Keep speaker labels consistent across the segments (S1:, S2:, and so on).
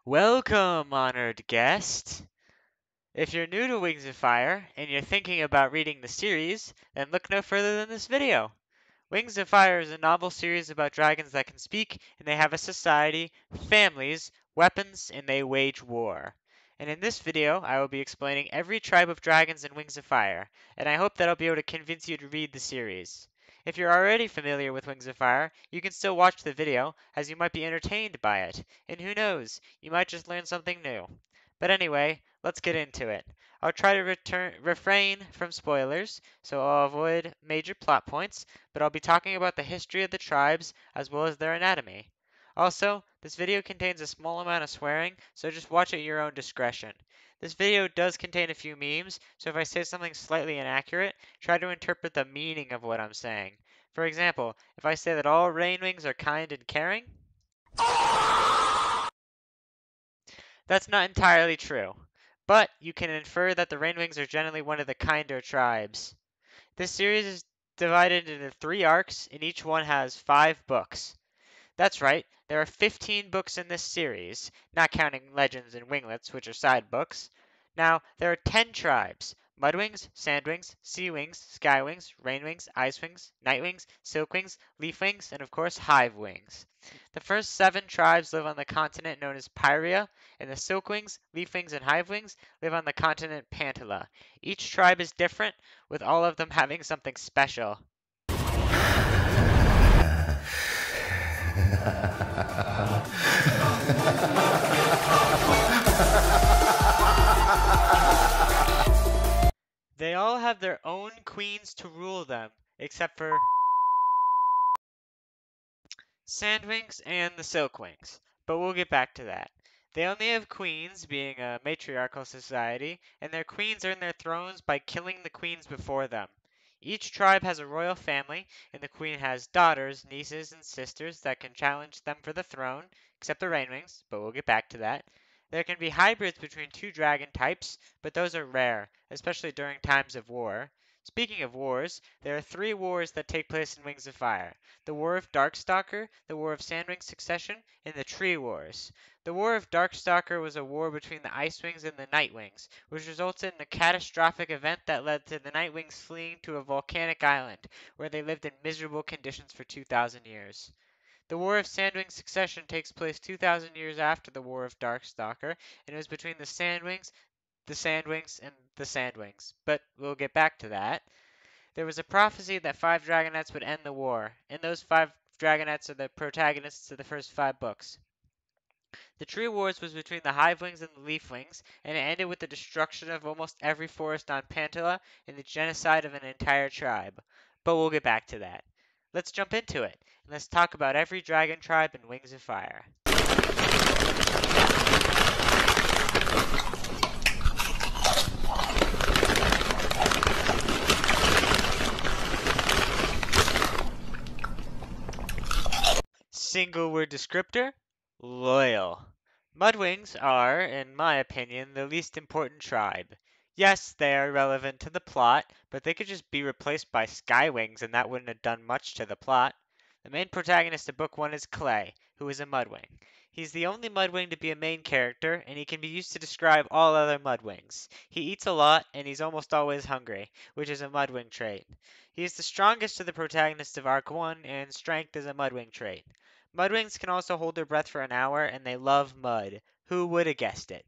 S1: Welcome, honored guest. If you're new to Wings of Fire and you're thinking about reading the series, then look no further than this video. Wings of Fire is a novel series about dragons that can speak, and they have a society, families, weapons, and they wage war. And in this video, I will be explaining every tribe of dragons in Wings of Fire, and I hope that I'll be able to convince you to read the series. If you're already familiar with Wings of Fire, you can still watch the video, as you might be entertained by it, and who knows, you might just learn something new. But anyway, let's get into it. I'll try to refrain from spoilers, so I'll avoid major plot points, but I'll be talking about the history of the tribes as well as their anatomy. Also, this video contains a small amount of swearing, so just watch at your own discretion. This video does contain a few memes, so if I say something slightly inaccurate, try to interpret the meaning of what I'm saying. For example, if I say that all rainwings are kind and caring, that's not entirely true, but you can infer that the rainwings are generally one of the kinder tribes. This series is divided into 3 arcs, and each one has 5 books. That's right, there are 15 books in this series, not counting Legends and Winglets, which are side books. Now, there are 10 tribes: Mudwings, Sandwings, Seawings, Skywings, Rainwings, Icewings, Nightwings, Silkwings, Leafwings, and of course Hivewings. The first 7 tribes live on the continent known as Pyria, and the Silkwings, Leafwings, and Hivewings live on the continent Pantala. Each tribe is different, with all of them having something special. They all have their own queens to rule them, except for Sandwings and the Silkwings, but we'll get back to that. They only have queens, being a matriarchal society, and their queens earn their thrones by killing the queens before them. Each tribe has a royal family, and the queen has daughters, nieces, and sisters that can challenge them for the throne, except the Rainwings, but we'll get back to that. There can be hybrids between 2 dragon types, but those are rare, especially during times of war. Speaking of wars, there are 3 wars that take place in Wings of Fire: the War of Darkstalker, the War of Sandwing Succession, and the Tree Wars. The War of Darkstalker was a war between the Icewings and the Nightwings, which resulted in a catastrophic event that led to the Nightwings fleeing to a volcanic island, where they lived in miserable conditions for 2,000 years. The War of Sandwing Succession takes place 2,000 years after the War of Darkstalker, and it was between the Sandwings, and the Sandwings. But we'll get back to that. There was a prophecy that 5 dragonets would end the war, and those 5 dragonets are the protagonists of the first 5 books. The Tree Wars was between the Hivewings and the Leafwings, and it ended with the destruction of almost every forest on Pantala and the genocide of an entire tribe. But we'll get back to that. Let's jump into it, and let's talk about every dragon tribe in Wings of Fire. Single word descriptor: loyal. Mudwings are, in my opinion, the least important tribe. Yes, they are relevant to the plot, but they could just be replaced by Skywings and that wouldn't have done much to the plot. The main protagonist of Book 1 is Clay, who is a Mudwing. He's the only Mudwing to be a main character, and he can be used to describe all other Mudwings. He eats a lot, and he's almost always hungry, which is a Mudwing trait. He is the strongest of the protagonists of Arc 1, and strength is a Mudwing trait. Mudwings can also hold their breath for an hour, and they love mud. Who would have guessed it?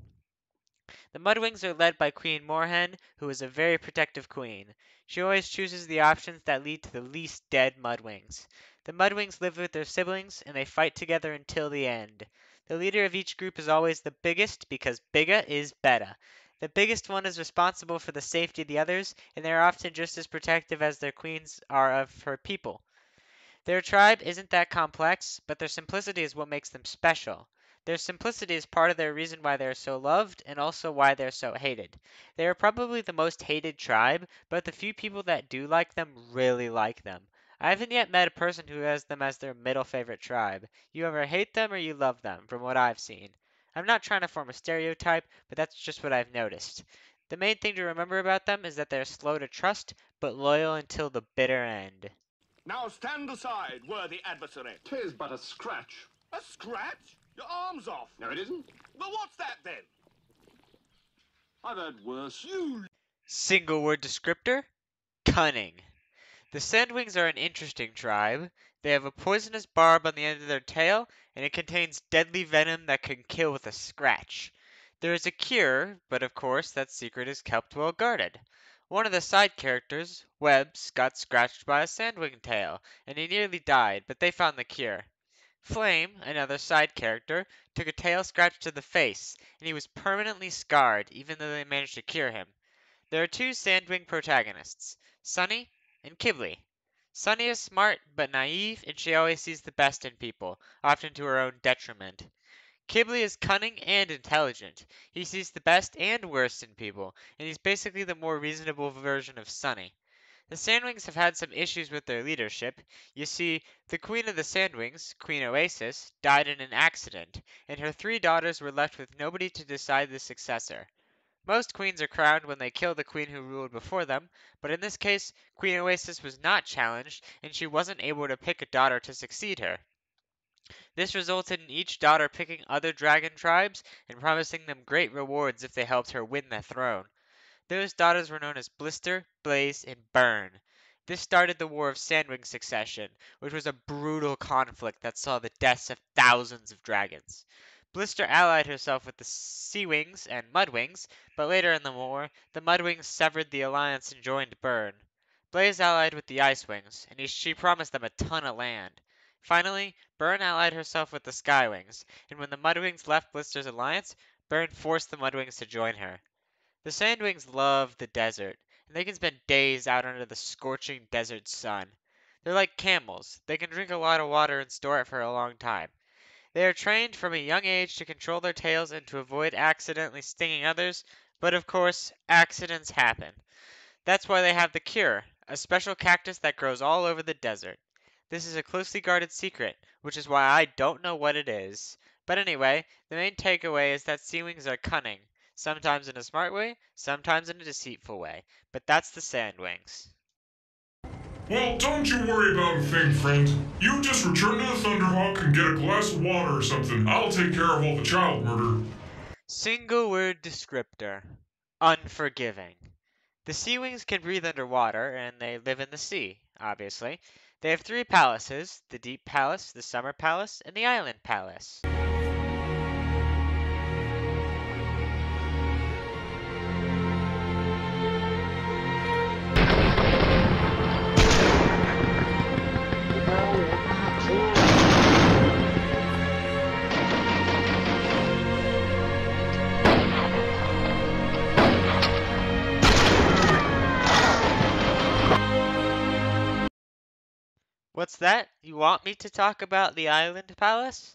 S1: The Mudwings are led by Queen Moorhen, who is a very protective queen. She always chooses the options that lead to the least dead Mudwings. The Mudwings live with their siblings, and they fight together until the end. The leader of each group is always the biggest, because bigger is better. The biggest one is responsible for the safety of the others, and they are often just as protective as their queens are of her people. Their tribe isn't that complex, but their simplicity is what makes them special. Their simplicity is part of their reason why they are so loved and also why they are so hated. They are probably the most hated tribe, but the few people that do like them really like them. I haven't yet met a person who has them as their middle favorite tribe. You either hate them or you love them, from what I've seen. I'm not trying to form a stereotype, but that's just what I've noticed. The main thing to remember about them is that they're slow to trust, but loyal until the bitter end.
S2: Now stand aside, worthy adversary.
S3: 'Tis but a scratch.
S2: A scratch? Your arm's off.
S3: No, it isn't.
S2: Well, what's that then?
S3: I've heard worse. You...
S1: Single word descriptor: cunning. The sandwings are an interesting tribe. They have a poisonous barb on the end of their tail, and it contains deadly venom that can kill with a scratch. There is a cure, but of course that secret is kept well guarded. One of the side characters, Webbs, got scratched by a sandwing tail, and he nearly died, but they found the cure. Flame, another side character, took a tail scratch to the face, and he was permanently scarred, even though they managed to cure him. There are two Sandwing protagonists, Sunny and Kibble. Sunny is smart but naive, and she always sees the best in people, often to her own detriment. Kibble is cunning and intelligent. He sees the best and worst in people, and he's basically the more reasonable version of Sunny. The Sandwings have had some issues with their leadership. You see, the queen of the Sandwings, Queen Oasis, died in an accident, and her three daughters were left with nobody to decide the successor. Most queens are crowned when they kill the queen who ruled before them, but in this case, Queen Oasis was not challenged, and she wasn't able to pick a daughter to succeed her. This resulted in each daughter picking other dragon tribes and promising them great rewards if they helped her win the throne. Those daughters were known as Blister, Blaze, and Burn. This started the War of Sandwing Succession, which was a brutal conflict that saw the deaths of thousands of dragons. Blister allied herself with the Seawings and Mudwings, but later in the war, the Mudwings severed the alliance and joined Burn. Blaze allied with the Icewings, and she promised them a ton of land. Finally, Burn allied herself with the Skywings, and when the Mudwings left Blister's alliance, Burn forced the Mudwings to join her. The Sandwings love the desert, and they can spend days out under the scorching desert sun. They're like camels. They can drink a lot of water and store it for a long time. They are trained from a young age to control their tails and to avoid accidentally stinging others, but of course, accidents happen. That's why they have the cure, a special cactus that grows all over the desert. This is a closely guarded secret, which is why I don't know what it is. But anyway, the main takeaway is that Seawings are cunning, sometimes in a smart way, sometimes in a deceitful way. But that's the Sandwings.
S4: Well, don't you worry about a thing, friend. You just return to the Thunderhawk and get a glass of water or something. I'll take care of all the child murder.
S1: Single word descriptor: unforgiving. The Seawings can breathe underwater, and they live in the sea, obviously. They have three palaces: the Deep Palace, the Summer Palace, and the Island Palace. What's that? You want me to talk about the Island Palace?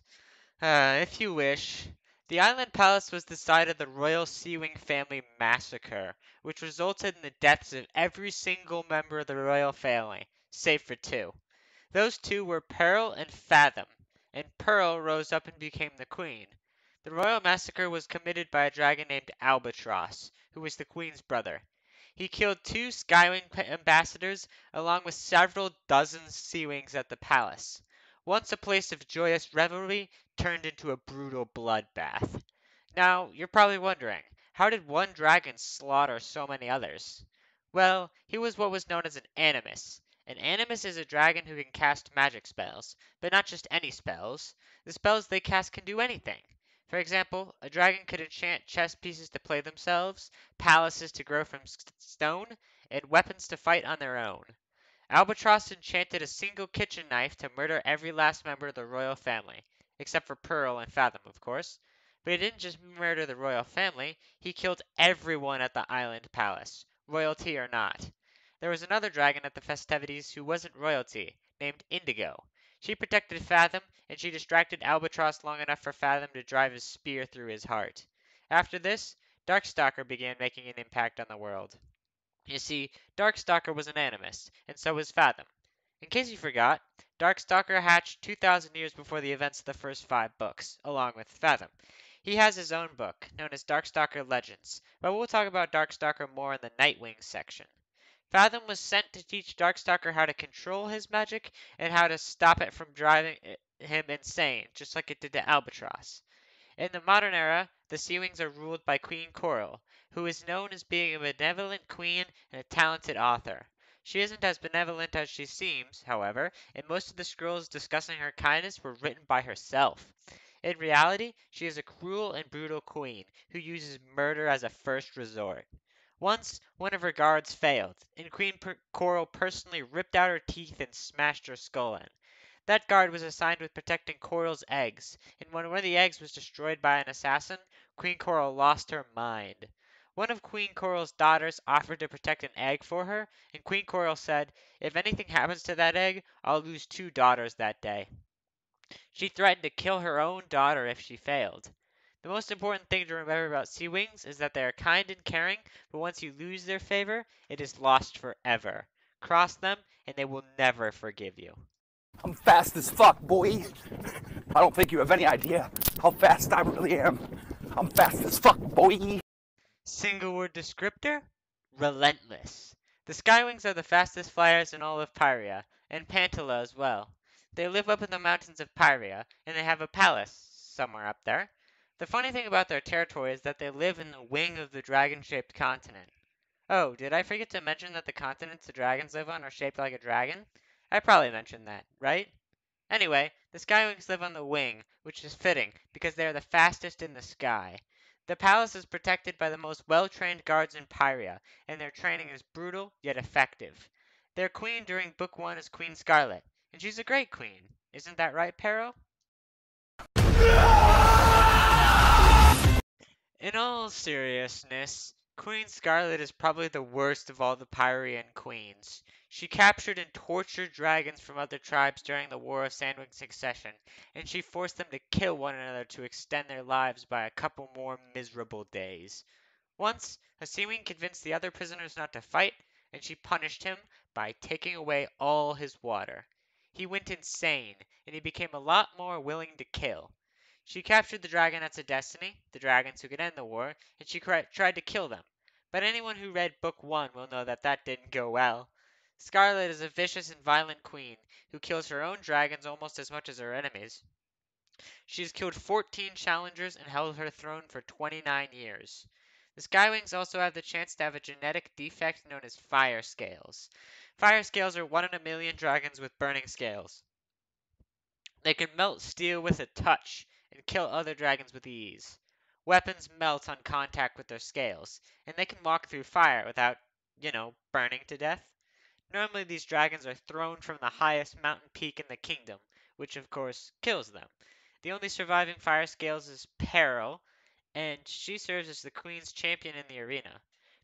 S1: If you wish. The Island Palace was the site of the Royal Seawing family massacre, which resulted in the deaths of every single member of the royal family, save for two. Those two were Pearl and Fathom, and Pearl rose up and became the queen. The royal massacre was committed by a dragon named Albatross, who was the queen's brother. He killed two Skywing ambassadors along with several dozen Seawings at the palace. Once a place of joyous revelry turned into a brutal bloodbath. Now, you're probably wondering, how did one dragon slaughter so many others? Well, he was what was known as an animus. An animus is a dragon who can cast magic spells, but not just any spells. The spells they cast can do anything. For example, a dragon could enchant chess pieces to play themselves, palaces to grow from stone, and weapons to fight on their own. Albatross enchanted a single kitchen knife to murder every last member of the royal family, except for Pearl and Fathom, of course. But he didn't just murder the royal family, he killed everyone at the island palace, royalty or not. There was another dragon at the festivities who wasn't royalty, named Indigo. She protected Fathom, and she distracted Albatross long enough for Fathom to drive his spear through his heart. After this, Darkstalker began making an impact on the world. You see, Darkstalker was an animist, and so was Fathom. In case you forgot, Darkstalker hatched 2,000 years before the events of the first 5 books, along with Fathom. He has his own book, known as Darkstalker Legends, but we'll talk about Darkstalker more in the Nightwing section. Fathom was sent to teach Darkstalker how to control his magic and how to stop it from him insane, just like it did to Albatross. In the modern era, the Sea Wings are ruled by Queen Coral, who is known as being a benevolent queen and a talented author. She isn't as benevolent as she seems, however, and most of the scrolls discussing her kindness were written by herself. In reality, she is a cruel and brutal queen who uses murder as a first resort. Once, one of her guards failed, and Coral personally ripped out her teeth and smashed her skull in. That guard was assigned with protecting Coral's eggs, and when one of the eggs was destroyed by an assassin, Queen Coral lost her mind. One of Queen Coral's daughters offered to protect an egg for her, and Queen Coral said, "If anything happens to that egg, I'll lose 2 daughters that day." She threatened to kill her own daughter if she failed. The most important thing to remember about sea wings is that they are kind and caring, but once you lose their favor, it is lost forever. Cross them, and they will never forgive you.
S2: I'm fast as fuck, boy. I don't think you have any idea how fast I really am. I'm fast as fuck, boy.
S1: Single word descriptor? Relentless. The Skywings are the fastest flyers in all of Pyria, and Pantala as well. They live up in the mountains of Pyria, and they have a palace somewhere up there. The funny thing about their territory is that they live in the wing of the dragon-shaped continent. Oh, did I forget to mention that the continents the dragons live on are shaped like a dragon? I probably mentioned that, right? Anyway, the Skywings live on the wing, which is fitting because they are the fastest in the sky. The palace is protected by the most well-trained guards in Pyria, and their training is brutal yet effective. Their queen during Book 1 is Queen Scarlet, and she's a great queen. Isn't that right, Pero? In all seriousness, Queen Scarlet is probably the worst of all the Pyrian queens. She captured and tortured dragons from other tribes during the War of Sandwing Succession, and she forced them to kill one another to extend their lives by a couple more miserable days. Once, Hasiwin convinced the other prisoners not to fight, and she punished him by taking away all his water. He went insane, and he became a lot more willing to kill. She captured the Dragonets of Destiny, the dragons who could end the war, and she tried to kill them. But anyone who read Book 1 will know that that didn't go well. Scarlet is a vicious and violent queen who kills her own dragons almost as much as her enemies. She has killed 14 challengers and held her throne for 29 years. The Skywings also have the chance to have a genetic defect known as fire scales. Fire scales are 1 in a million dragons with burning scales. They can melt steel with a touch and kill other dragons with ease. Weapons melt on contact with their scales, and they can walk through fire without, burning to death. Normally, these dragons are thrown from the highest mountain peak in the kingdom, which of course kills them. The only surviving fire scales is Peril, and she serves as the queen's champion in the arena.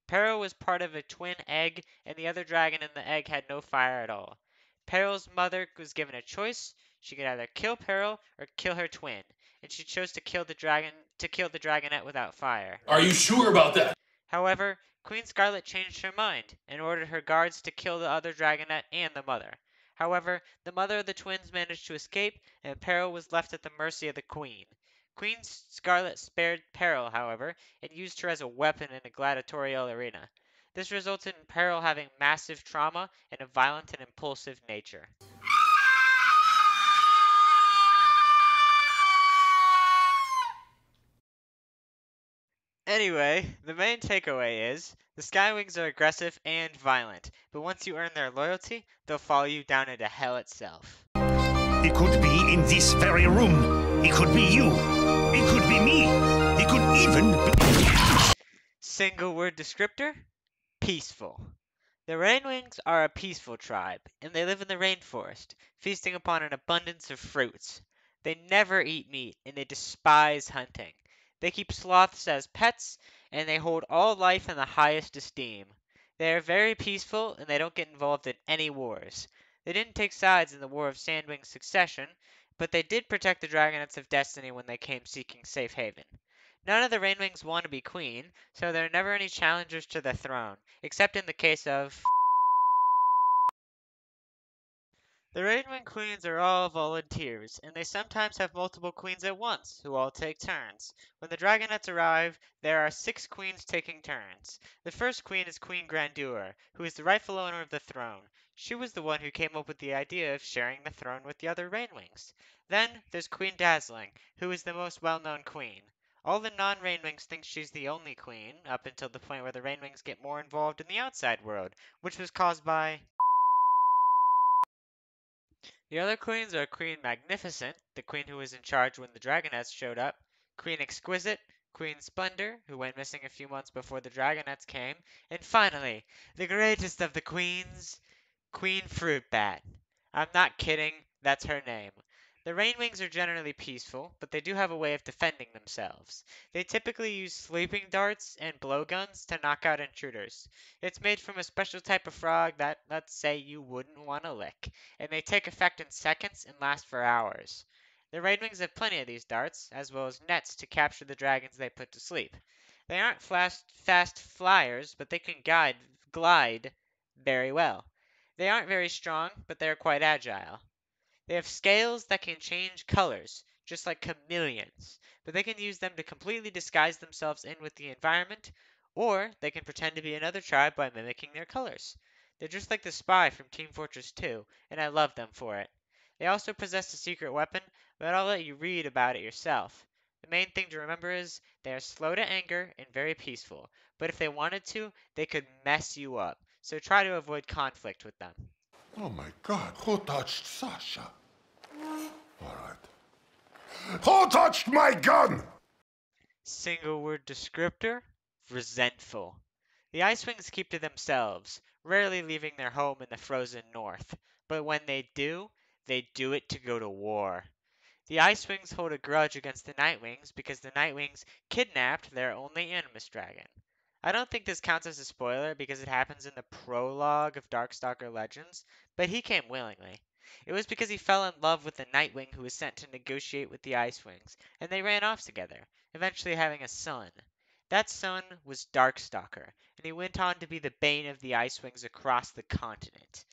S1: Peril was part of a twin egg, and the other dragon in the egg had no fire at all. Peril's mother was given a choice. She could either kill Peril or kill her twin, and she chose to kill the dragonette without fire.
S5: Are you sure about that?
S1: However, Queen Scarlet changed her mind and ordered her guards to kill the other dragonette and the mother. However, the mother of the twins managed to escape, and Peril was left at the mercy of the queen. Queen Scarlet spared Peril, however, and used her as a weapon in a gladiatorial arena. This resulted in Peril having massive trauma and a violent and impulsive nature. Anyway, the main takeaway is the Skywings are aggressive and violent, but once you earn their loyalty, they'll follow you down into hell itself.
S6: It could be in this very room. It could be you. It could be me. It could even be...
S1: Single word descriptor? Peaceful. The Rainwings are a peaceful tribe, and they live in the rainforest, feasting upon an abundance of fruits. They never eat meat, and they despise hunting. They keep sloths as pets, and they hold all life in the highest esteem. They are very peaceful, and they don't get involved in any wars. They didn't take sides in the War of Sandwing's Succession, but they did protect the Dragonets of Destiny when they came seeking safe haven. None of the Rainwings want to be queen, so there are never any challengers to the throne, except in the case of... The Rainwing Queens are all volunteers, and they sometimes have multiple queens at once, who all take turns. When the Dragonets arrive, there are 6 queens taking turns. The first queen is Queen Grandeur, who is the rightful owner of the throne. She was the one who came up with the idea of sharing the throne with the other Rainwings. Then there's Queen Dazzling, who is the most well-known queen. All the non-Rainwings think she's the only queen, up until the point where the Rainwings get more involved in the outside world, which was caused by... The other queens are Queen Magnificent, the queen who was in charge when the Dragonets showed up, Queen Exquisite, Queen Splendor, who went missing a few months before the Dragonets came, and finally, the greatest of the queens, Queen Fruitbat. I'm not kidding, that's her name. The Rainwings are generally peaceful, but they do have a way of defending themselves. They typically use sleeping darts and blowguns to knock out intruders. It's made from a special type of frog that, let's say, you wouldn't want to lick, and they take effect in seconds and last for hours. The Rainwings have plenty of these darts, as well as nets to capture the dragons they put to sleep. They aren't fast flyers, but they can glide very well. They aren't very strong, but they are quite agile. They have scales that can change colors, just like chameleons, but they can use them to completely disguise themselves in with the environment, or they can pretend to be another tribe by mimicking their colors. They're just like the spy from Team Fortress 2, and I love them for it. They also possess a secret weapon, but I'll let you read about it yourself. The main thing to remember is they are slow to anger and very peaceful, but if they wanted to, they could mess you up, so try to avoid conflict with them.
S5: Oh my God, who touched Sasha? All right. Who touched my gun?
S1: Single word descriptor, resentful. The Icewings keep to themselves, rarely leaving their home in the frozen north, but when they do it to go to war. The Icewings hold a grudge against the Nightwings because the Nightwings kidnapped their only Animus dragon. I don't think this counts as a spoiler because it happens in the prologue of Darkstalker Legends, but he came willingly. It was because he fell in love with the Nightwing who was sent to negotiate with the Icewings, and they ran off together, eventually having a son. That son was Darkstalker, and he went on to be the bane of the Icewings across the continent.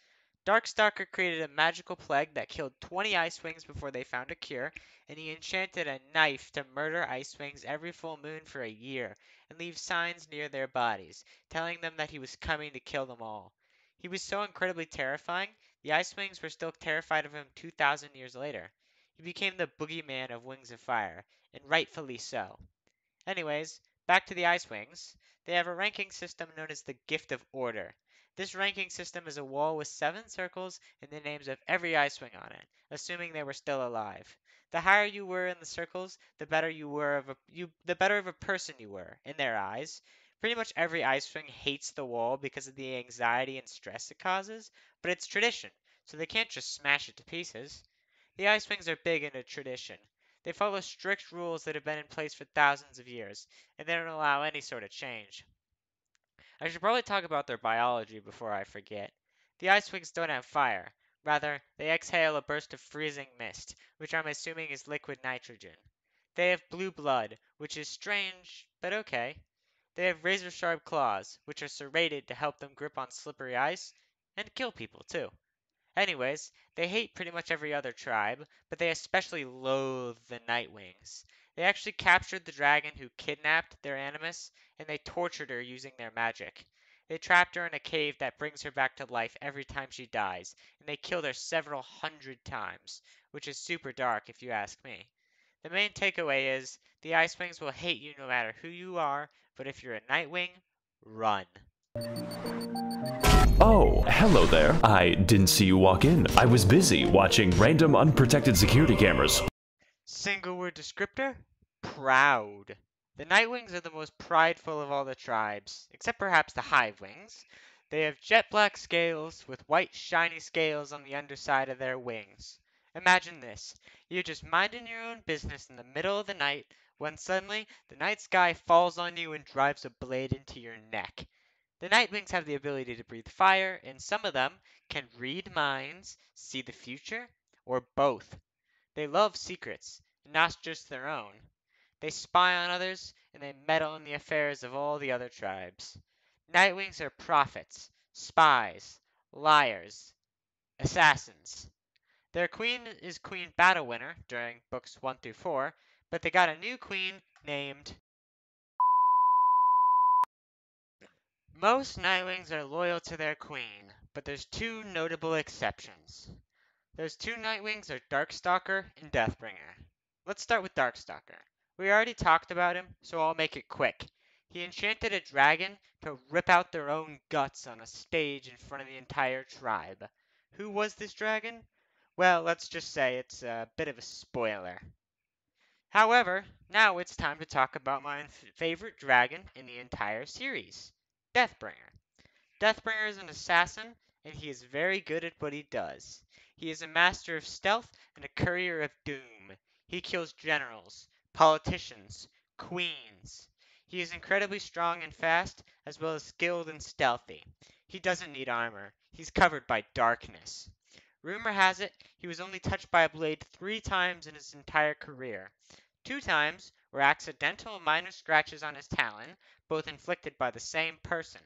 S1: Darkstalker created a magical plague that killed 20 Icewings before they found a cure, and he enchanted a knife to murder Icewings every full moon for a year and leave signs near their bodies, telling them that he was coming to kill them all. He was so incredibly terrifying, the Icewings were still terrified of him 2,000 years later. He became the boogeyman of Wings of Fire, and rightfully so. Anyways, back to the Icewings. They have a ranking system known as the Gift of Order. This ranking system is a wall with 7 circles and the names of every Icewing on it, assuming they were still alive. The higher you were in the circles, the better of a person you were in their eyes. Pretty much every Icewing hates the wall because of the anxiety and stress it causes, but it's tradition, so they can't just smash it to pieces. The Icewings are big into tradition. They follow strict rules that have been in place for thousands of years, and they don't allow any sort of change. I should probably talk about their biology before I forget. The Icewings don't have fire. Rather, they exhale a burst of freezing mist, which I'm assuming is liquid nitrogen. They have blue blood, which is strange, but okay. They have razor-sharp claws, which are serrated to help them grip on slippery ice, and kill people too. Anyways, they hate pretty much every other tribe, but they especially loathe the Nightwings. They actually captured the dragon who kidnapped their Animus, and they tortured her using their magic. They trapped her in a cave that brings her back to life every time she dies, and they killed her several hundred times, which is super dark if you ask me. The main takeaway is, the Icewings will hate you no matter who you are, but if you're a Nightwing, run.
S7: Oh, hello there. I didn't see you walk in. I was busy watching random unprotected security cameras.
S1: Single word descriptor? Proud. The Nightwings are the most prideful of all the tribes, except perhaps the Hivewings. They have jet black scales with white shiny scales on the underside of their wings. Imagine this. You're just minding your own business in the middle of the night when suddenly the night sky falls on you and drives a blade into your neck. The Nightwings have the ability to breathe fire, and some of them can read minds, see the future, or both. They love secrets, not just their own. They spy on others, and they meddle in the affairs of all the other tribes. Nightwings are prophets, spies, liars, assassins. Their queen is Queen Battlewinner during books 1 through 4, but they got a new queen named... Most Nightwings are loyal to their queen, but there's 2 notable exceptions. Those two Nightwings are Darkstalker and Deathbringer. Let's start with Darkstalker. We already talked about him, so I'll make it quick. He enchanted a dragon to rip out their own guts on a stage in front of the entire tribe. Who was this dragon? Well, let's just say it's a bit of a spoiler. However, now it's time to talk about my favorite dragon in the entire series, Deathbringer. Deathbringer is an assassin, and he is very good at what he does. He is a master of stealth and a courier of doom. He kills generals, politicians, queens. He is incredibly strong and fast, as well as skilled and stealthy. He doesn't need armor. He's covered by darkness. Rumor has it he was only touched by a blade 3 times in his entire career. 2 times were accidental minor scratches on his talon, both inflicted by the same person.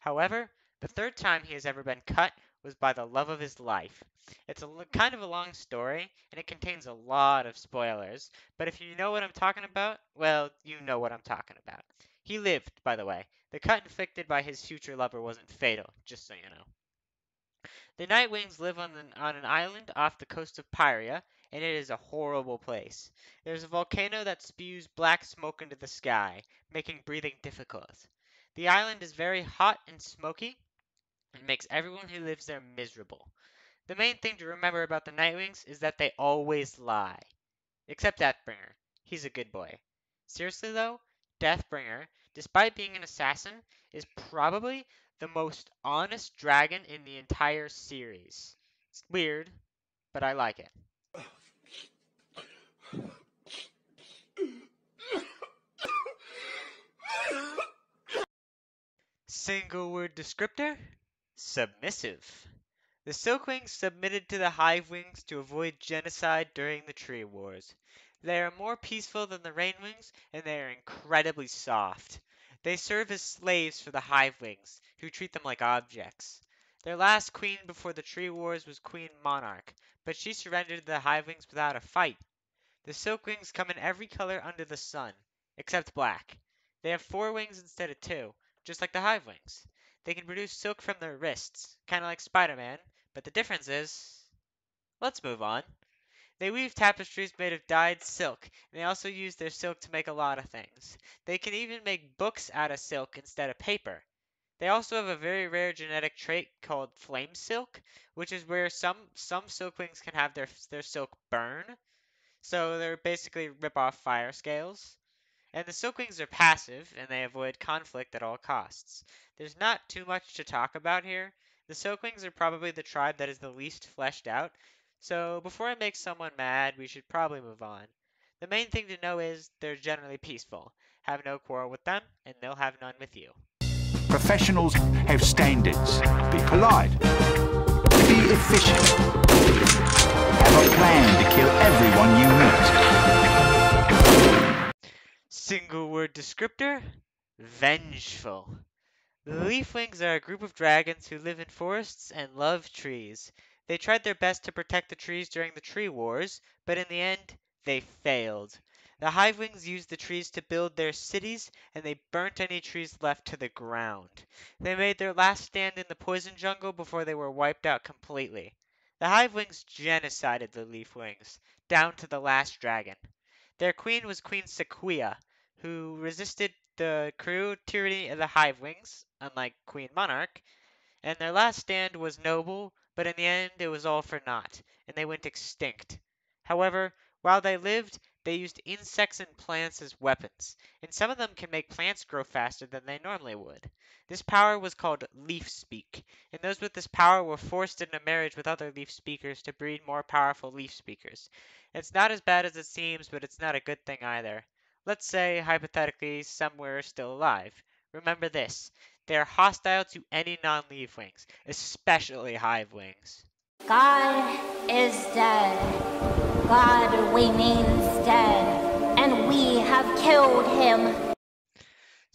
S1: However, the 3rd time he has ever been cut was by the love of his life. It's kind of a long story, and it contains a lot of spoilers, but if you know what I'm talking about, well, you know what I'm talking about. He lived, by the way. The cut inflicted by his future lover wasn't fatal, just so you know. The Nightwings live on an island off the coast of Pyria, and it is a horrible place. There's a volcano that spews black smoke into the sky, making breathing difficult. The island is very hot and smoky, and makes everyone who lives there miserable. The main thing to remember about the Nightwings is that they always lie. Except Deathbringer. He's a good boy. Seriously though, Deathbringer, despite being an assassin, is probably the most honest dragon in the entire series. It's weird, but I like it. Single word descriptor? Submissive. The Silkwings submitted to the Hivewings to avoid genocide during the Tree Wars. They are more peaceful than the Rainwings, and they are incredibly soft. They serve as slaves for the Hivewings, who treat them like objects. Their last queen before the Tree Wars was Queen Monarch, but she surrendered to the Hivewings without a fight. The Silkwings come in every color under the sun, except black. They have 4 wings instead of 2, just like the Hivewings. They can produce silk from their wrists, kind of like Spider-Man, but the difference is... Let's move on. They weave tapestries made of dyed silk, and they also use their silk to make a lot of things. They can even make books out of silk instead of paper. They also have a very rare genetic trait called flame silk, which is where some silkwings can have their silk burn. So they're basically rip-off fire scales. And the Silkwings are passive, and they avoid conflict at all costs. There's not too much to talk about here. The Silkwings are probably the tribe that is the least fleshed out, so before I make someone mad, we should probably move on. The main thing to know is they're generally peaceful. Have no quarrel with them, and they'll have none with you.
S2: Professionals have standards. Be polite. Be efficient. Have a plan to kill everyone you meet.
S1: Single word descriptor? Vengeful. The Leafwings are a group of dragons who live in forests and love trees. They tried their best to protect the trees during the Tree Wars, but in the end, they failed. The Hivewings used the trees to build their cities, and they burnt any trees left to the ground. They made their last stand in the poison jungle before they were wiped out completely. The Hivewings genocided the Leafwings, down to the last dragon. Their queen was Queen Sequia, who resisted the cruel tyranny of the Hivewings, unlike Queen Monarch, and their last stand was noble, but in the end it was all for naught, and they went extinct. However, while they lived, they used insects and plants as weapons, and some of them can make plants grow faster than they normally would. This power was called Leaf Speak, and those with this power were forced into marriage with other Leaf Speakers to breed more powerful Leaf Speakers. It's not as bad as it seems, but it's not a good thing either. Let's say, hypothetically, some were still alive. Remember this. They are hostile to any non-Leafwings, especially Hivewings.
S8: God is dead. God remains dead. And we have killed him.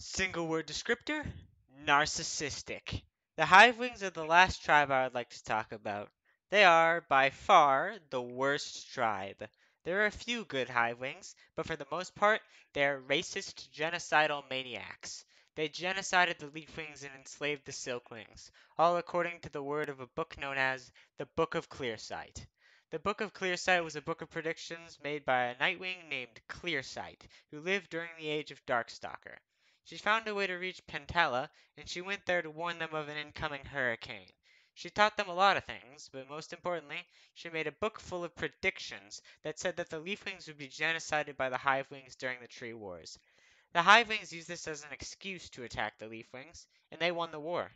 S1: Single word descriptor? Narcissistic. The Hivewings are the last tribe I would like to talk about. They are, by far, the worst tribe. There are a few good Hivewings, but for the most part, they are racist, genocidal maniacs. They genocided the Leafwings and enslaved the Silkwings, all according to the word of a book known as the Book of Clearsight. The Book of Clearsight was a book of predictions made by a Nightwing named Clearsight, who lived during the age of Darkstalker. She found a way to reach Pentala, and she went there to warn them of an incoming hurricane. She taught them a lot of things, but most importantly, she made a book full of predictions that said that the Leafwings would be genocided by the Hivewings during the Tree Wars. The Hivewings used this as an excuse to attack the Leafwings, and they won the war.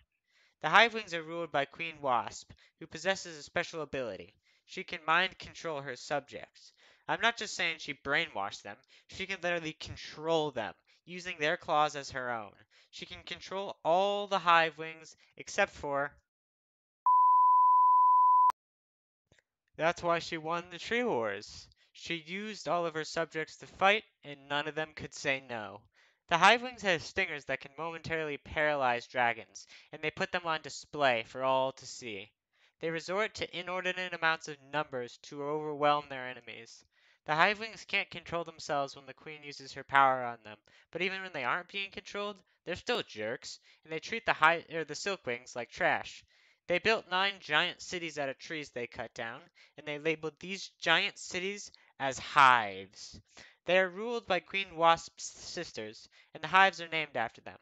S1: The Hivewings are ruled by Queen Wasp, who possesses a special ability. She can mind control her subjects. I'm not just saying she brainwashed them, she can literally control them, using their claws as her own. She can control all the Hivewings except for... That's why she won the Tree Wars. She used all of her subjects to fight, and none of them could say no. The Hivewings have stingers that can momentarily paralyze dragons, and they put them on display for all to see. They resort to inordinate amounts of numbers to overwhelm their enemies. The Hivewings can't control themselves when the Queen uses her power on them, but even when they aren't being controlled, they're still jerks, and they treat the Silkwings like trash. They built 9 giant cities out of trees they cut down, and they labeled these giant cities as hives. They are ruled by Queen Wasp's sisters, and the hives are named after them.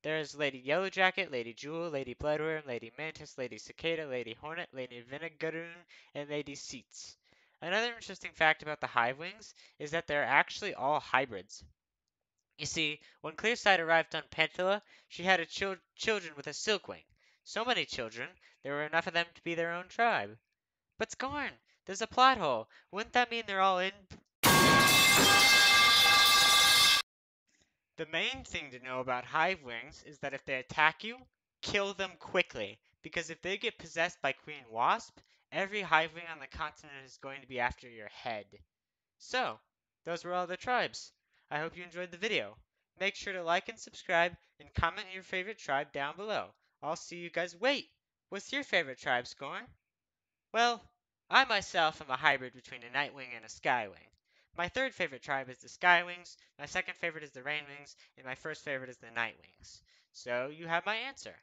S1: There is Lady Yellowjacket, Lady Jewel, Lady Bloodworm, Lady Mantis, Lady Cicada, Lady Hornet, Lady Vinegaroon, and Lady Seats. Another interesting fact about the Hivewings is that they're actually all hybrids. You see, when Clearsight arrived on Pentala, she had children with a Silkwing. So many children, there were enough of them to be their own tribe. But Scorn, there's a plot hole. Wouldn't that mean they're all in? The main thing to know about Hivewings is that if they attack you, kill them quickly. Because if they get possessed by Queen Wasp, every Hivewing on the continent is going to be after your head. So, those were all the tribes. I hope you enjoyed the video. Make sure to like and subscribe and comment your favorite tribe down below. I'll see you guys. Wait! What's your favorite tribe, Scorn? Well, I myself am a hybrid between a Nightwing and a Skywing. My third favorite tribe is the Skywings, my second favorite is the Rainwings, and my first favorite is the Nightwings. So you have my answer,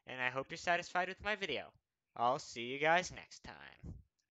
S1: and I hope you're satisfied with my video. I'll see you guys next time.